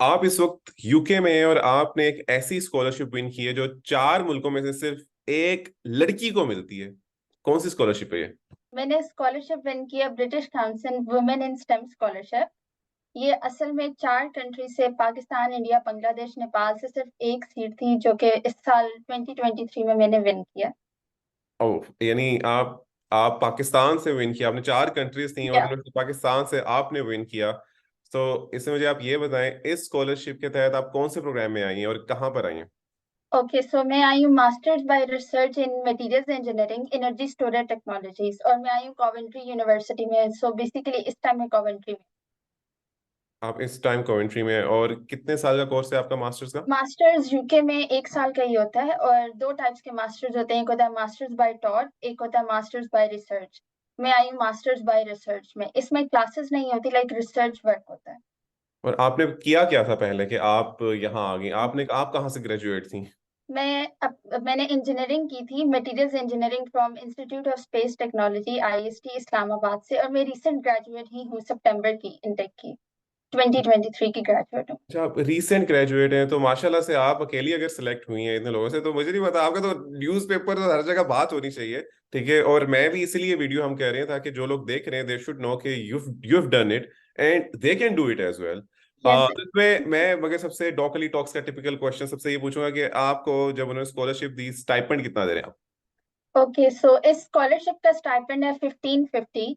आप इस वक्त यूके में हैं और आपने एक ऐसी स्कॉलरशिप विन की है जो 4 मुल्कों में से सिर्फ एक लड़की को मिलती है। कौन सी स्कॉलरशिप है ये? मैंने स्कॉलरशिप विन किया British council women in stem scholarship. ये असल में 4 कंट्री से, पाकिस्तान, इंडिया, बांग्लादेश, नेपाल से सिर्फ एक सीट थी, जो कि इस साल 2023 में मैंने विन किया। ओह, यानी आप पाकिस्तान से विन किया। आपने 4 कंट्रीज थी और या उनमें से पाकिस्तान से आपने विन किया। तो इसमें मुझे आप ये बताएं, इस स्कॉलरशिप के तहत आप कौन से प्रोग्राम में आई हैं और कहाँ पर आई हैं? ओके, सो मैं आई हूँ मास्टर्स बाय रिसर्च इन materials engineering energy storage technologies, और मैं आई हूँ कॉवेंट्री यूनिवर्सिटी में। सो बेसिकली इस टाइम मैं कॉवेंट्री में। आप इस टाइम कॉवेंट्री में हैं और कितने साल का कोर्स है आपका मास्टर्स का? मास्टर्स यूके में 1 साल का ही होता है, और दो टाइप्स के मास्टर्स होते हैं। एक होता है मास्टर्स बाय टॉट, एक होता है मास्टर्स बाय रिसर्च। मैं आई हूँ मास्टर्स बाय रिसर्च में। इसमें क्लासेस नहीं होती, लाइक रिसर्च वर्क होता है। और आपने किया क्या था पहले कि आप यहाँ आ गई? आप कहाँ से ग्रेजुएट थी? मैंने इंजीनियरिंग की थी, materials engineering from institute of space technology IST Islamabad से, और मैं रिसेंट ग्रेजुएट ही हूँ, सितंबर की इनटेक की, 2023 की ग्रेजुएट हूँ। अच्छा, आप रीसेंट ग्रेजुएट हैं तो माशाल्लाह से आप अकेली अगर सिलेक्ट हुई हैं इतने लोगों से, तो मुझे नहीं पता। आपका तो न्यूज़पेपर तो हर जगह बात होनी चाहिए। ठीक है, और मैं भी इसीलिए वीडियो हम कह रहे हैं ताकि जो लोग देख रहे हैं दे शुड नो कि you have done it and they can do it as well. Yes. तो इसमें मैं मगर सबसे डॉकली टॉक्स का टिपिकल क्वेश्चन सबसे ये पूछूंगा कि आपको जब उन्होंने स्कॉलरशिप दी, स्टाइपेंड कितना दे रहे हैं ओके, सो इस स्कॉलरशिप का स्टाइपेंड है 1550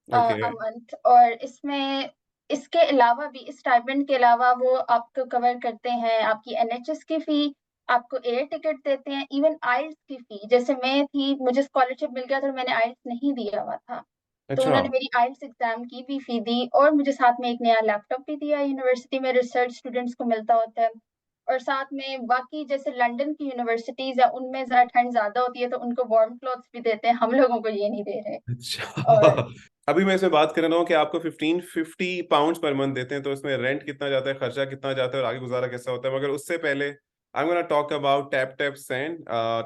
आप? अ ओके। मंथ, और इसमें इसके अलावा भी, इस स्टाइपेंड के अलावा वो आपको कवर करते हैं आपकी एनएचएस की फी, आपको एयर टिकट देते हैं, इवन आइल्स की फी। जैसे मैं थी, मुझे स्कॉलरशिप मिल गया था, मैंने आइल्स नहीं दिया हुआ था, तो अच्छा। उन्होंने मेरी आइल्स एग्जाम की भी फी दी, और मुझे साथ में एक नया लैपटॉप भी दिया। यूनिवर्सिटी में रिसर्च स्टूडेंट्स को मिलता होता है। और साथ में बाकी जैसे लंदन की यूनिवर्सिटीज है, उनमें जरा ठंड ज्यादा होती है, तो उनको वार्म क्लॉथ्स भी देते हैं, हम लोगों को ये नहीं दे रहे। और अच्छा। अभी मैं इसमें बात कर रहा हूँ कि आपको 1550 पर मंथ देते हैं, तो इसमें रेंट कितना जाता है, खर्चा कितना जाता है और आगे गुजारा कैसा होता है। मगर उससे पहले I am gonna talk about tap tap send.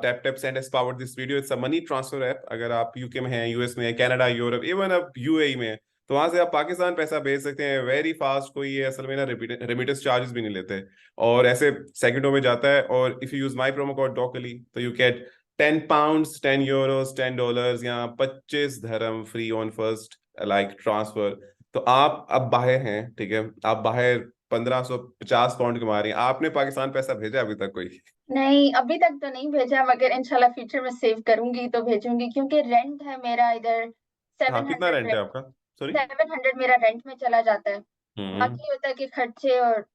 Tap tap send has powered this video. It's a money transfer app. अगर आप यूके में हैं, यूएस में हैं, कनाडा, यूरोप, इवन अब यूएई में हैं, तो वहां से आप पाकिस्तान पैसा भेज सकते हैं वेरी फास्ट। कोई ये असल में ना रेमिटेंस चार्जेस भी नहीं लेते और ऐसे सेकंडों में जाता है। और if you use my promo code Dockly तो यू गेट £10, €10, $10 या 25 dirham free on first like transfer. तो आप अब बाहर हैं, ठीक है, आप बाहर £1550 कमा रही हैं। आपने पाकिस्तान पैसा भेजा अभी तक कोई? नहीं, अभी तक तो नहीं भेजा, मगर इंशाल्लाह फ्यूचर में सेव करूंगी तो भेजूंगी, क्योंकि रेंट है मेरा इधर हाँ, सेवन कितना हंड्रेड रेंट है आपका? सॉरी। 700 मेरा रेंट में चला जाता है। हम्म। बाकी होता है कि खर्चे और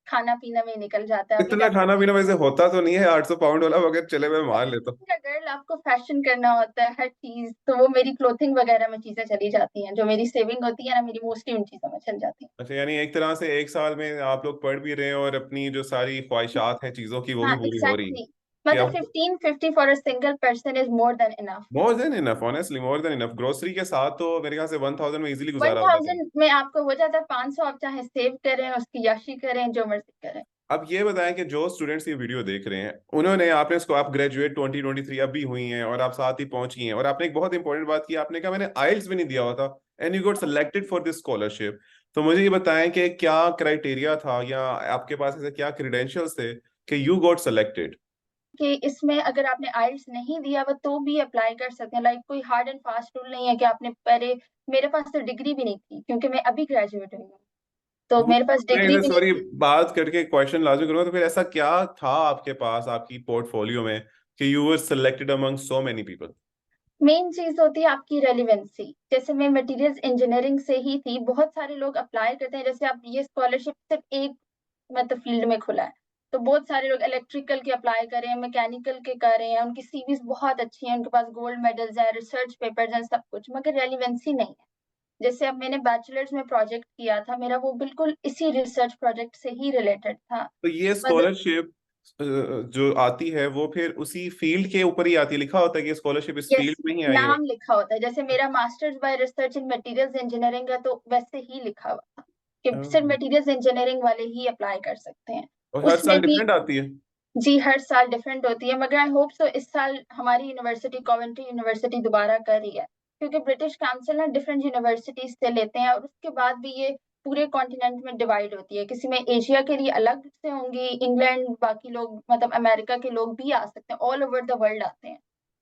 खाना पीना में निकल जाता है अभी इतना तक। खाना पीना वैसे होता तो नहीं है 800 पाउंड वाला, मगर चले मैं मान लेता हूँ। गर्ल, आपको फैशन करना होता है हर चीज, तो वो मेरी क्लोथिंग वगैरह में चीजें चली जाती हैं, जो मेरी सेविंग होती है ना, मेरी मोस्टली उन चीजों में चल जाती है। अच्छा, यानी एक तरह से एक साल में आप लोग पढ़ भी रहे हैं और अपनी जो सारी ख्वाहिशात हैं चीजों की वो भी हाँ, पूरी हो रही एग्जैक्टली। कि मतलब आप। 1550 for a single person is more than enough. More than enough, honestly more than enough. Grocery के साथ तो मेरे ख्याल से 1000 में इजीली वन गुजारा हो जाता है। थाउजेंड में आपको हो जाता है 500। आप चाहे सेव करें, उसकी याशी करें, जो मर्जी करें। अब ये बताएं कि जो स्टूडेंट्स ये वीडियो देख रहे हैं, उन्होंने आपने इसको, आप ग्रेजुएट 2023 अभी हुई हैं और आप साथ ही पहुंची हैं और आपने एक बहुत इंपॉर्टेंट बात की, आपने कहा मैंने आइल्स भी नहीं दिया हुआ था and you got selected for this scholarship. तो मुझे ये बताएं कि क्या क्राइटेरिया था या आपके पास ऐसे क्या क्रेडेंशियल्स थे कि यू गॉट सिलेक्टेड? कि इसमें अगर आपने आइल्स नहीं दिया हुआ तो भी अप्लाई कर सकते हैं, लाइक कोई हार्ड एंड फास्ट रूल नहीं है कि आपने पहले। मेरे पास तो डिग्री भी नहीं थी, क्योंकि मैं अभी ग्रेजुएट हुई हूँ, तो वो मेरे पास मैं डिग्री इसे भी नहीं सॉरी थी। बात करके क्वेश्चन लाजमी करूंगा। तो फिर ऐसा क्या था आपके पास आपकी पोर्टफोलियो में कि you were selected among so many people? Main चीज होती है आपकी रेलिवेंसी। जैसे मैं मटेरियल्स इंजीनियरिंग से ही थी, बहुत सारे लोग अप्लाई करते हैं। जैसे आप, ये स्कॉलरशिप सिर्फ एक मतलब फील्ड में खुला है, तो बहुत सारे लोग इलेक्ट्रिकल के अप्लाई कर रहे हैं, मैकेनिकल के कर रहे हैं, उनकी सीवीज बहुत अच्छी हैं, उनके पास गोल्ड मेडल्स है, रिसर्च पेपर्स हैं, सब कुछ, मगर रेलिवेंसी नहीं है। जैसे अब मैंने बैचलर्स में प्रोजेक्ट किया था, मेरा वो बिल्कुल इसी रिसर्च प्रोजेक्ट से ही रिलेटेड था। तो ये स्कॉलरशिप जो आती है वो फिर उसी फील्ड के ऊपर ही आती है? लिखा होता है कि स्कॉलरशिप इस यस, फील्ड में ही आई है? नाम लिखा होता है। जैसे मेरा मास्टर्स बाय रिसर्च इन मटेरियल्स इंजीनियरिंग है, तो वैसे ही लिखा हुआ था कि सिर्फ हाँ। मटेरियल्स इंजीनियरिंग वाले ही अप्लाई कर सकते हैं। और हर उसमें साल भी, डिफरेंट आती है? जी, हर साल डिफरेंट होती है, मगर आई होप सो इस साल हमारी यूनिवर्सिटी कॉवेंट्री यूनिवर्सिटी दोबारा कर रही है, क्योंकि ब्रिटिश काउंसिल ना डिफरेंट यूनिवर्सिटीज से लेते हैं, और उसके बाद भी ये पूरे कॉन्टिनेंट में डिवाइड होती है। किसी में एशिया के लिए अलग से होंगी, इंग्लैंड, बाकी लोग मतलब अमेरिका के लोग भी आ सकते हैं, ऑल ओवर द वर्ल्ड आते हैं।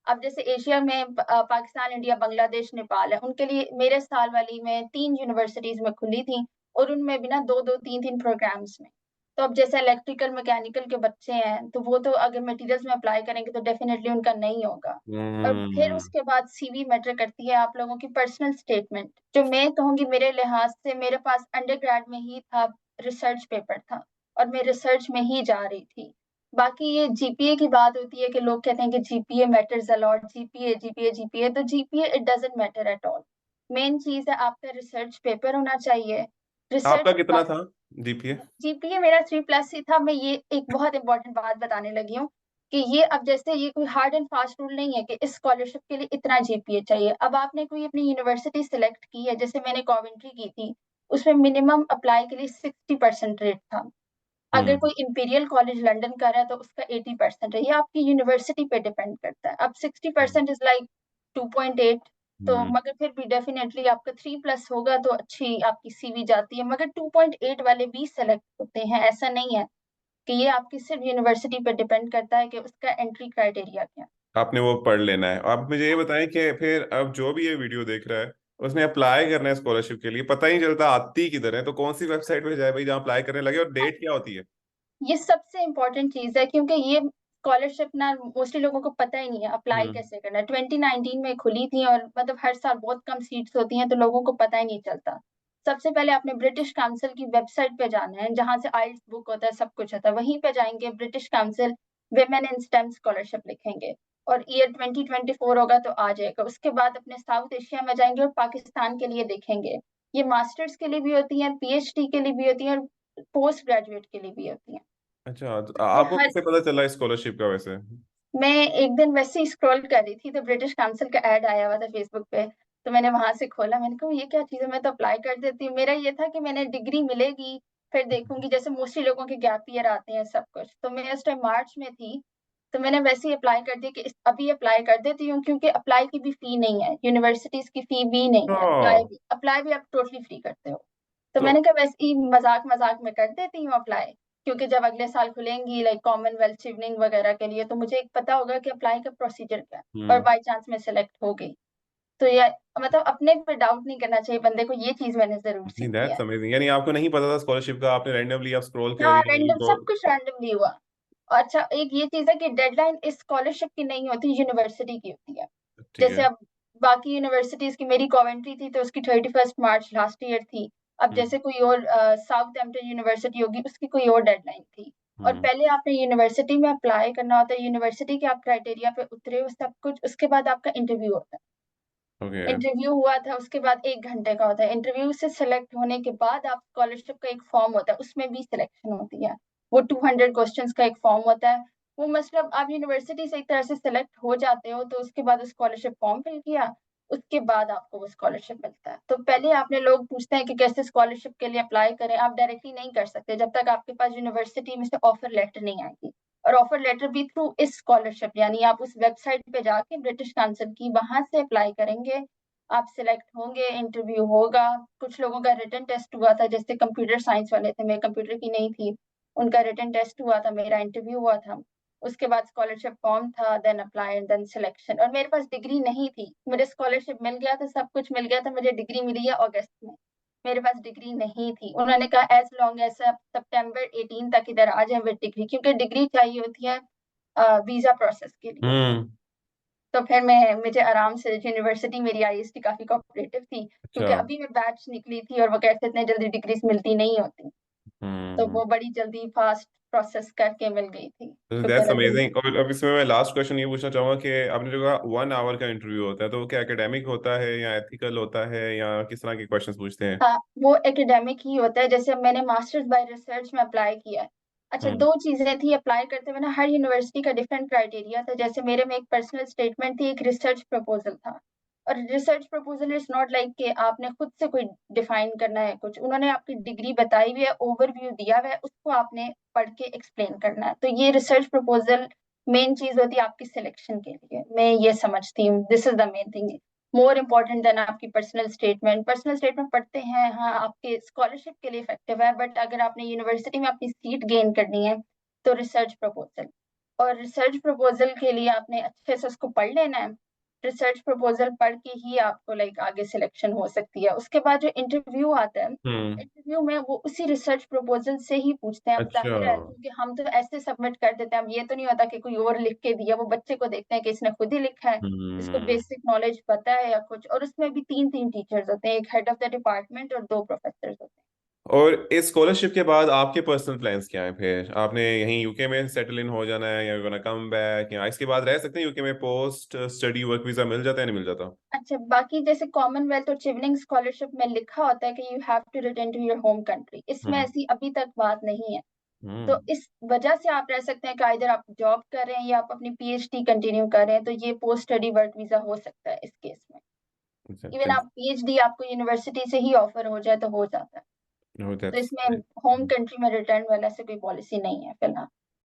अब जैसे एशिया में पाकिस्तान, इंडिया, बांग्लादेश, नेपाल है, उनके लिए मेरे साल वाली में 3 यूनिवर्सिटीज में खुली थी, और उनमें भी ना 2-2, 3-3 प्रोग्राम्स में। तो अब जैसे इलेक्ट्रिकल, मैकेनिकल के बच्चे हैं, तो वो तो अगर मटेरियल्स में अप्लाई करेंगे तो डेफिनेटली उनका नहीं होगा। और फिर हम्म। उसके बाद सीवी मैटर करती है, आप लोगों की पर्सनल स्टेटमेंट। जो मैं कहूंगी मेरे लिहाज से, मेरे पास अंडरग्रेड में ही था, रिसर्च पेपर था, और मैं रिसर्च में ही जा रही थी। बाकी ये जीपीए की बात होती है कि लोग कहते हैं कि GPA matters a lot, GPA GPA GPA, तो GPA it doesn't matter at all. Main चीज है आपका रिसर्च पेपर होना चाहिए। आपका रिसर्च कितना था जीपीए? जीपीए मेरा 3+ ही था। मैं ये एक बहुत इंपॉर्टेंट बात बताने लगी हूँ कि ये अब जैसे ये कोई हार्ड एंड फास्ट रूल नहीं है कि इस स्कॉलरशिप के लिए इतना जीपीए चाहिए। अब आपने कोई अपनी यूनिवर्सिटी सिलेक्ट की है, जैसे मैंने कॉवेंट्री की थी, उसमें मिनिमम अप्लाई के लिए 60% रेट था। अगर हम्म। कोई इंपीरियल कॉलेज लंदन का रहा है तो उसका 80% है। ये आपकी यूनिवर्सिटी पे डिपेंड करता है। अब 60% इज लाइक 2.8, तो हम्म। मगर फिर भी डेफिनेटली आपका 3+ होगा तो अच्छी आपकी सीवी जाती है। मगर 2.8 वाले भी सेलेक्ट होते हैं, ऐसा नहीं है कि ये आपकी सिर्फ यूनिवर्सिटी पे डिपेंड करता है कि उसका एंट्री क्राइटेरिया क्या है। आपने वो पढ़ लेना है। आप मुझे ये बताएं कि फिर अब जो भी ये वीडियो देख रहा है, उसने अप्लाई करना है स्कॉलरशिप के लिए, पता ही नहीं चलता आती किधर है, तो कौन सी वेबसाइट पे जाए भाई जहाँ अप्लाई करने लगे, और डेट क्या होती है? ये सबसे इम्पोर्टेंट चीज है, क्योंकि ये स्कॉलरशिप ना मोस्टली लोगों को पता ही नहीं है अप्लाई हम्म। कैसे करना है। 2019 में खुली थी, और मतलब हर साल बहुत कम सीट्स होती हैं, तो लोगों को पता ही नहीं चलता। सबसे पहले आपने ब्रिटिश काउंसिल की वेबसाइट पे जाना है, जहां से आइल्स बुक होता है, सब कुछ होता है। वहीं पे जाएंगे, British council women in stem scholarship लिखेंगे, और ईयर 2024 होगा तो आ जाएगा। उसके बाद अपने साउथ एशिया में जाएंगे और पाकिस्तान के लिए देखेंगे। ये मास्टर्स के लिए भी होती है, पीएचडी के लिए भी होती है, और पोस्ट ग्रेजुएट के लिए भी होती है। अच्छा, तो ये आपको हर कैसे पता चला स्कॉलरशिप का वैसे? मैं एक दिन वैसे ही स्क्रॉल कर रही थी, तो ब्रिटिश काउंसिल का ऐड आया हुआ था फेसबुक पे। तो मैंने वहां से खोला, मैंने कहा ये क्या चीज है, मैं तो अप्लाई कर देती हूँ। मेरा ये था कि मैंने डिग्री मिलेगी, फिर देखूंगी, जैसे मोस्टली लोगों के गैप ईयर आते हैं सब कुछ। तो मैं उस टाइम मार्च में थी, तो मैंने वैसे ही अप्लाई कर दिया कि अभी अप्लाई कर देती हूँ, क्योंकि अप्लाई की भी फी नहीं है, यूनिवर्सिटीज की फी भी नहीं है। अप्लाई तो भी अप्लाई भी आप टोटली फ्री करते हो। तो तो मैंने कहा वैसे ही मजाक मजाक में कर देती हूँ अप्लाई, क्योंकि जब अगले साल खुलेंगी लाइक कॉमनवेल्थ इवनिंग वगैरह के लिए, तो मुझे एक पता होगा कि अप्लाई का प्रोसीजर क्या है। और हम्म। बाई चांस में सेलेक्ट हो गई, तो ये मतलब अपने पे डाउट नहीं करना चाहिए बंदे को। ये चीज मैंने जरूर नहीं, सीखी दैट्स है। अमेजिंग। यानी आपको नहीं पता था स्कॉलरशिप का, आपने रैंडमली आप स्क्रॉल हाँ, करी रैंडम, तो? सब कुछ रैंडमली हुआ। अच्छा, एक ये चीज है कि डेडलाइन इस स्कॉलरशिप की नहीं होती, यूनिवर्सिटी की होती है। ठीक जैसे है। अब बाकी यूनिवर्सिटीज की, मेरी कॉवेंट्री थी तो उसकी 31 मार्च लास्ट ईयर थी। अब हम्म। जैसे कोई और साउथ एम्प्टन यूनिवर्सिटी होगी, उसकी कोई और डेडलाइन थी। और हम्म। पहले आपने यूनिवर्सिटी में अप्लाई करना होता है, यूनिवर्सिटी के आप क्राइटेरिया पे उतरे हो सब कुछ, उसके बाद आपका इंटरव्यू होता है। ओके। इंटरव्यू हुआ था, उसके बाद 1 घंटे का होता है। इंटरव्यू से सिलेक्ट होने के बाद आप स्कॉलरशिप का एक फॉर्म होता है, उसमें भी सिलेक्शन होती है। वो 200 क्वेश्चंस का एक फॉर्म होता है। वो मतलब आप यूनिवर्सिटी से एक तरह से सिलेक्ट हो जाते हो, तो उसके बाद स्कॉलरशिप फॉर्म फिल किया, उसके बाद आपको वो स्कॉलरशिप मिलता है। तो पहले आपने, लोग पूछते हैं कि कैसे स्कॉलरशिप के लिए अप्लाई करें, आप डायरेक्टली नहीं कर सकते जब तक आपके पास यूनिवर्सिटी में से ऑफर लेटर नहीं आएगी। और ऑफर लेटर भी थ्रू इस स्कॉलरशिप, यानी आप उस वेबसाइट पे जाके ब्रिटिश काउंसिल की, वहां से अप्लाई करेंगे। आप सिलेक्ट होंगे, इंटरव्यू होगा। कुछ लोगों का रिटन टेस्ट हुआ था, जैसे कंप्यूटर साइंस वाले थे, मैं कंप्यूटर की नहीं थी। उनका रिटन टेस्ट हुआ था, मेरा इंटरव्यू हुआ था। उसके बाद स्कॉलरशिप फॉर्म था, then apply and then selection. और मेरे पास डिग्री नहीं थी, मुझे स्कॉलरशिप मिल गया था, सब कुछ मिल गया था, मुझे डिग्री मिली है अगस्त में। मेरे पास डिग्री नहीं थी। उन्होंने कहा एज लॉन्ग एज September 18 तक इधर आ जाए विद डिग्री, क्योंकि डिग्री चाहिए होती है वीजा प्रोसेस के लिए। हम्म। तो फिर मैं मुझे आराम से, यूनिवर्सिटी मेरी आईएसटी काफी कोऑपरेटिव थी, अच्छा। क्योंकि अभी मैं बैच निकली थी, और वो कहते इतने जल्दी डिग्रीज मिलती नहीं होती। तो हम्म। वो बड़ी जल्दी फास्ट प्रोसेस करके मिल गई थी, दैट्स शुक्र है दिल। अमेजिंग। और अब इसमें मैं लास्ट क्वेश्चन ये पूछना चाहूंगा कि आपने जो कहा 1 आवर का इंटरव्यू होता है, तो वो क्या एकेडमिक होता है या एथिकल होता है, या किस तरह के क्वेश्चंस पूछते हैं? हाँ, वो एकेडमिक ही होता है। जैसे अब मैंने मास्टर्स बाय रिसर्च में अप्लाई किया है। अच्छा, हम्म। 2 चीजें थी अप्लाई करते हुए ना, हर यूनिवर्सिटी का डिफरेंट क्राइटेरिया था। जैसे मेरे में एक पर्सनल स्टेटमेंट थी, एक रिसर्च प्रपोजल था। और research proposal is not like कि आपने खुद से कोई डिफाइन करना है कुछ, उन्होंने आपकी डिग्री बताई हुई है, ओवरव्यू दिया हुआ है, उसको आपने पढ़ के एक्सप्लेन करना है। तो ये रिसर्च प्रपोजल मेन चीज होती है आपकी सिलेक्शन के लिए, मैं ये समझती हूँ, this is the main thing. More important then आपकी पर्सनल स्टेटमेंट। पर्सनल स्टेटमेंट पढ़ते हैं, हाँ आपके स्कॉलरशिप के लिए इफेक्टिव है, बट अगर आपने यूनिवर्सिटी में अपनी सीट गेन करनी है तो रिसर्च प्रपोजल, और रिसर्च प्रपोजल के लिए आपने अच्छे से उसको पढ़ लेना है। रिसर्च प्रपोजल पढ़ के ही आपको लाइक आगे सिलेक्शन हो सकती है। उसके बाद जो इंटरव्यू आता है, हम्म। इंटरव्यू में वो उसी रिसर्च प्रपोजल से ही पूछते हैं। अब अच्छा। जाहिर है क्योंकि हम तो ऐसे सबमिट कर देते हैं, अब ये तो नहीं होता कि कोई और लिख के दिया, वो बच्चे को देखते हैं कि इसने खुद ही लिखा है, इसको हम्म। बेसिक नॉलेज पता है या कुछ। और उसमें भी तीन तीन टीचर्स होते हैं, एक हेड ऑफ द डिपार्टमेंट और दो प्रोफेसर होते हैं। और इस स्कॉलरशिप के बाद आपके पर्सनल प्लान्स क्या हैं फिर? आपने यहीं यूके में सेटल इन हो जाना है, या गोना कम बैक, या इसके बाद रह सकते हैं यूके में? पोस्ट स्टडी वर्क वीजा मिल जाता है, नहीं मिल जाता? अच्छा, बाकी जैसे कॉमनवेल्थ और चिवनिंग स्कॉलरशिप में लिखा होता है कि you have to return to your home country, इसमें हम्म। ऐसी अभी तक बात नहीं है। तो हम्म। इस वजह से आप रह सकते हैं कि इधर आप जॉब कर रहे हैं या आप अपनी पीएचडी कंटिन्यू कर रहे हैं, तो ये पोस्ट स्टडी वर्क वीजा हो सकता है इस केस में। अच्छा, इवन आप पीएचडी आपको यूनिवर्सिटी से ही ऑफर हो जाए तो हो जाता है। तो इसमें होम कंट्री में रिटर्न वाला से कोई पॉलिसी नहीं है फिलहाल।